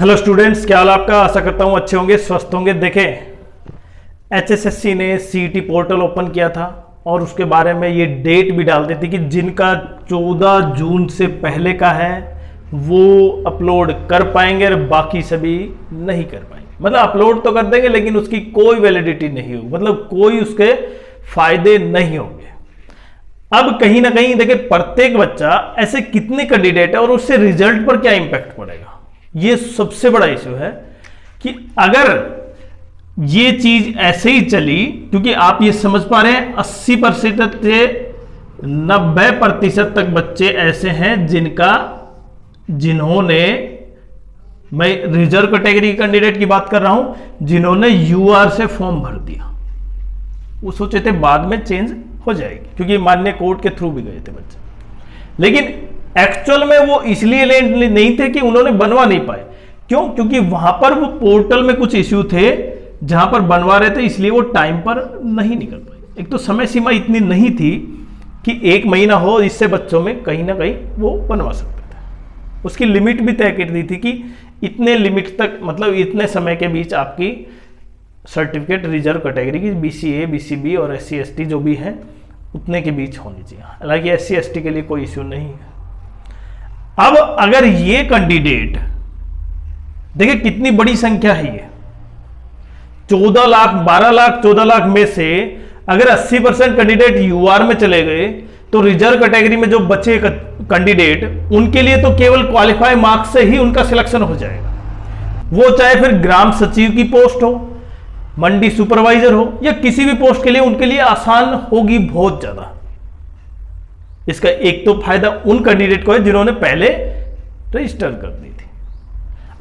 Hello students, क्या हाल आपका। आशा करता हूँ अच्छे होंगे, स्वस्थ होंगे। देखें, एचएसएससी ने सीईटी पोर्टल ओपन किया था और उसके बारे में ये डेट भी डाल दी थी कि जिनका 14 जून से पहले का है वो अपलोड कर पाएंगे और बाकी सभी नहीं कर पाएंगे। मतलब अपलोड तो कर देंगे लेकिन उसकी कोई वैलिडिटी नहीं होगी, मतलब कोई उसके फायदे नहीं होंगे। अब कहीं ना कहीं देखिए, प्रत्येक बच्चा ऐसे कितने कैंडिडेट है और उससे रिजल्ट पर क्या इंपैक्ट पड़ेगा, ये सबसे बड़ा इश्यू है। कि अगर ये चीज ऐसे ही चली, क्योंकि आप ये समझ पा रहे हैं 80% से 90% तक बच्चे ऐसे हैं जिन्होंने, मैं रिजर्व कैटेगरी कैंडिडेट की बात कर रहा हूं, जिन्होंने यूआर से फॉर्म भर दिया। वो सोचे थे बाद में चेंज हो जाएगी क्योंकि मान्य कोर्ट के थ्रू भी गए थे बच्चे, लेकिन एक्चुअल में वो इसलिए नहीं थे कि उन्होंने बनवा नहीं पाए। क्यों? क्योंकि वहां पर वो पोर्टल में कुछ इश्यू थे जहां पर बनवा रहे थे, इसलिए वो टाइम पर नहीं निकल पाए। एक तो समय सीमा इतनी नहीं थी कि 1 महीना हो, इससे बच्चों में कहीं ना कहीं वो बनवा सकते थे। उसकी लिमिट भी तय कर दी थी कि इतने लिमिट तक, मतलब इतने समय के बीच आपकी सर्टिफिकेट रिजर्व कैटेगरी की बीसीए, बीसीबी और एससी एसटी जो भी है उतने के बीच होनी चाहिए। हालांकि एससी एसटी के लिए कोई इश्यू नहीं है। अब अगर ये कैंडिडेट, देखिए कितनी बड़ी संख्या है ये, 14 लाख, 12 लाख, 14 लाख में से अगर 80% कैंडिडेट यूआर में चले गए तो रिजर्व कैटेगरी में जो बचे कैंडिडेट, उनके लिए तो केवल क्वालिफाई मार्क्स से ही उनका सिलेक्शन हो जाएगा। वो चाहे फिर ग्राम सचिव की पोस्ट हो, मंडी सुपरवाइजर हो या किसी भी पोस्ट के लिए, उनके लिए आसान होगी बहुत ज्यादा। इसका एक तो फायदा उन कैंडिडेट को है जिन्होंने पहले रजिस्टर कर दी थी।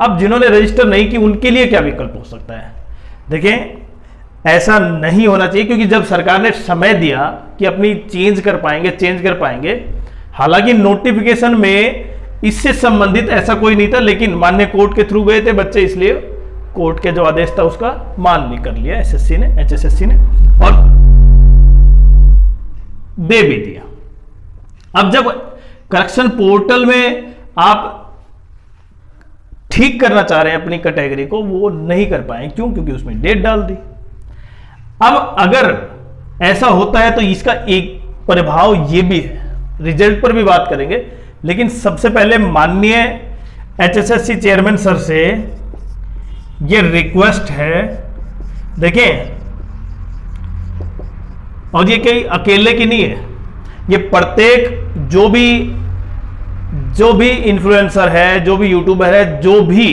अब जिन्होंने रजिस्टर नहीं की, उनके लिए क्या विकल्प हो सकता है? देखें, ऐसा नहीं होना चाहिए क्योंकि जब सरकार ने समय दिया कि अपनी चेंज कर पाएंगे। हालांकि नोटिफिकेशन में इससे संबंधित ऐसा कोई नहीं था, लेकिन मान्य कोर्ट के थ्रू गए थे बच्चे, इसलिए कोर्ट के जो आदेश था उसका मान भी कर लिया एसएससी ने, एचएसएससी ने, और दे भी दिया। अब जब करेक्शन पोर्टल में आप ठीक करना चाह रहे हैं अपनी कैटेगरी को, वो नहीं कर पाए। क्यों? क्योंकि उसमें डेट डाल दी। अब अगर ऐसा होता है तो इसका एक प्रभाव ये भी है, रिजल्ट पर भी बात करेंगे, लेकिन सबसे पहले माननीय एचएसएससी चेयरमैन सर से ये रिक्वेस्ट है। देखें, और ये कई अकेले की नहीं है, ये प्रत्येक जो भी इन्फ्लुएंसर है, जो भी यूट्यूबर है, जो भी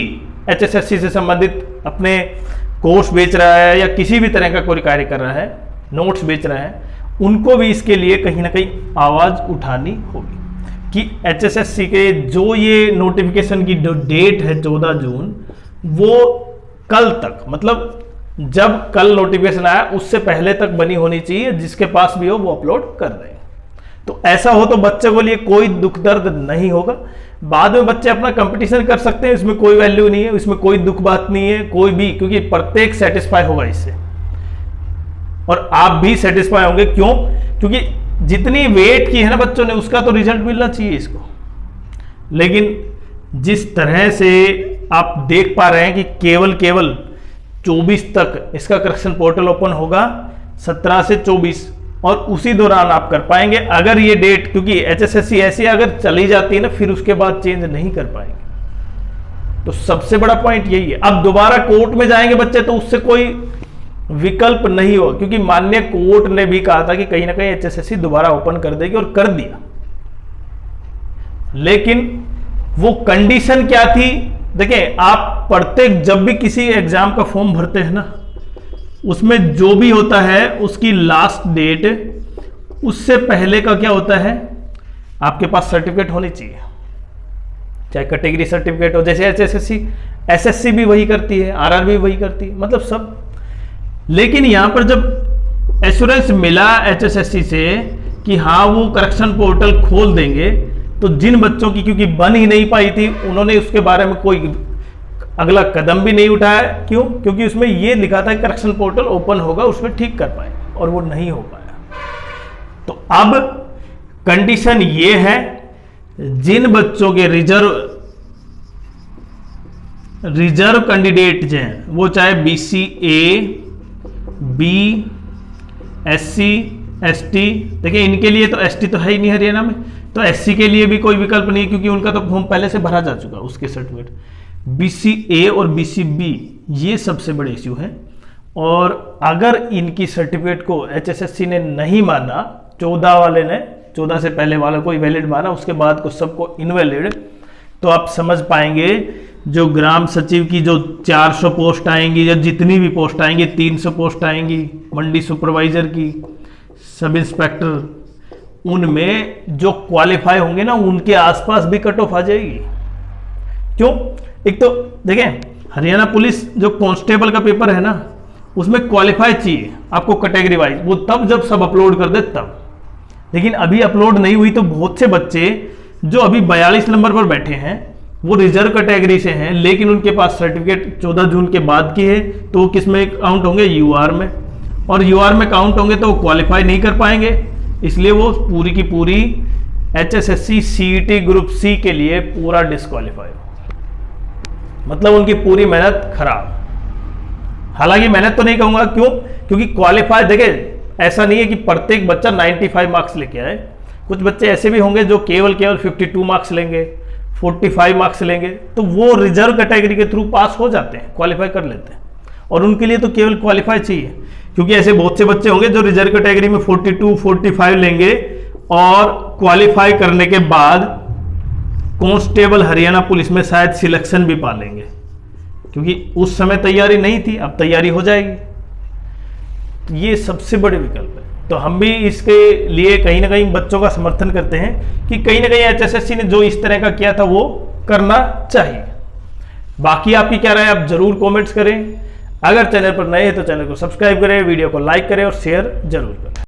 एचएसएससी से संबंधित अपने कोर्स बेच रहा है या किसी भी तरह का कोई कार्य कर रहा है, नोट्स बेच रहा है, उनको भी इसके लिए कहीं ना कहीं आवाज उठानी होगी कि एचएसएससी के जो ये नोटिफिकेशन की जो डेट है 14 जून, वो कल तक, मतलब जब कल नोटिफिकेशन आया उससे पहले तक बनी होनी चाहिए। जिसके पास भी हो वो अपलोड कर रहे हैं। तो ऐसा हो तो बच्चे को लिए कोई दुख दर्द नहीं होगा। बाद में बच्चे अपना कंपटीशन कर सकते हैं, इसमें कोई वैल्यू नहीं है, इसमें कोई दुख बात नहीं है कोई भी, क्योंकि प्रत्येक सेटिस्फाई होगा इससे और आप भी सेटिस्फाई होंगे। क्यों? क्योंकि जितनी वेट की है ना बच्चों ने, उसका तो रिजल्ट मिलना चाहिए इसको। लेकिन जिस तरह से आप देख पा रहे हैं कि केवल 24 तक इसका करेक्शन पोर्टल ओपन होगा, 17 से 24, और उसी दौरान आप कर पाएंगे। अगर ये डेट, क्योंकि एचएसएससी ऐसी अगर चली जाती है ना, फिर उसके बाद चेंज नहीं कर पाएंगे। तो सबसे बड़ा पॉइंट यही है। अब दोबारा कोर्ट में जाएंगे बच्चे तो उससे कोई विकल्प नहीं होगा, क्योंकि माननीय कोर्ट ने भी कहा था कि कहीं ना कहीं एचएसएससी दोबारा ओपन कर देगी, और कर दिया। लेकिन वो कंडीशन क्या थी? देखें, आप प्रत्येक जब भी किसी एग्जाम का फॉर्म भरते हैं ना, उसमें जो भी होता है उसकी लास्ट डेट, उससे पहले का क्या होता है, आपके पास सर्टिफिकेट होनी चाहिए, चाहे कैटेगरी सर्टिफिकेट हो, जैसे एचएसएससी, एसएससी भी वही करती है, आरआर भी वही करती है, मतलब सब। लेकिन यहां पर जब एश्योरेंस मिला एचएसएससी से कि हाँ वो करेक्शन पोर्टल खोल देंगे, तो जिन बच्चों की क्योंकि बन ही नहीं पाई थी, उन्होंने उसके बारे में कोई अगला कदम भी नहीं उठाया। क्यों? क्योंकि उसमें यह लिखा था करेक्शन पोर्टल ओपन होगा, उसमें ठीक कर पाए, और वो नहीं हो पाया। तो अब कंडीशन ये है, जिन बच्चों के रिजर्व रिजर्व कैंडिडेट जो हैं वो चाहे BCA, बी, SC, ST, देखिए इनके लिए तो ST तो है ही नहीं हरियाणा में, तो SC के लिए भी कोई विकल्प नहीं क्योंकि उनका तो फॉर्म पहले से भरा जा चुका उसके सर्टिफिकेट। BCA और BCB ये सबसे बड़े इश्यू हैं। और अगर इनकी सर्टिफिकेट को HSSC ने नहीं माना, 14 वाले ने, 14 से पहले वाला कोई वैलिड माना, उसके बाद को सबको इनवैलिड, तो आप समझ पाएंगे जो ग्राम सचिव की जो 400 पोस्ट आएंगी या जितनी भी पोस्ट आएंगी, 300 पोस्ट आएंगी, मंडी सुपरवाइजर की, सब इंस्पेक्टर, उनमें जो क्वालिफाई होंगे ना उनके आसपास भी कट ऑफ आ जाएगी। क्यों? एक तो देखें हरियाणा पुलिस जो कांस्टेबल का पेपर है ना उसमें क्वालिफाई चाहिए आपको कैटेगरी वाइज, वो तब जब सब अपलोड कर दे तब। लेकिन अभी अपलोड नहीं हुई तो बहुत से बच्चे जो अभी 42 नंबर पर बैठे हैं वो रिजर्व कैटेगरी से हैं, लेकिन उनके पास सर्टिफिकेट 14 जून के बाद की है, तो वो किस में काउंट होंगे? UR में, और UR में काउंट होंगे तो वो क्वालिफाई नहीं कर पाएंगे, इसलिए वो पूरी की पूरी HSSC CET ग्रुप C के लिए पूरा डिस्क्वालीफाई, मतलब उनकी पूरी मेहनत खराब। हालांकि मेहनत तो नहीं कहूंगा, क्यों? क्योंकि क्वालिफाई देखें ऐसा नहीं है कि प्रत्येक बच्चा 95 मार्क्स लेके आए, कुछ बच्चे ऐसे भी होंगे जो केवल 52 मार्क्स लेंगे, 45 मार्क्स लेंगे, तो वो रिजर्व कैटेगरी के थ्रू पास हो जाते हैं, क्वालिफाई कर लेते हैं, और उनके लिए तो केवल क्वालिफाई चाहिए। क्योंकि ऐसे बहुत से बच्चे होंगे जो रिजर्व कैटेगरी में 42, 45 लेंगे और क्वालिफाई करने के बाद कांस्टेबल हरियाणा पुलिस में शायद सिलेक्शन भी पा लेंगे, क्योंकि उस समय तैयारी नहीं थी, अब तैयारी हो जाएगी। ये सबसे बड़े विकल्प है। तो हम भी इसके लिए कहीं ना कहीं बच्चों का समर्थन करते हैं कि कहीं ना कहीं HSSC ने जो इस तरह का किया था वो करना चाहिए। बाकी आपकी क्या राय है आप जरूर कमेंट्स करें। अगर चैनल पर नए हैं तो चैनल को सब्सक्राइब करें, वीडियो को लाइक करें और शेयर जरूर करें।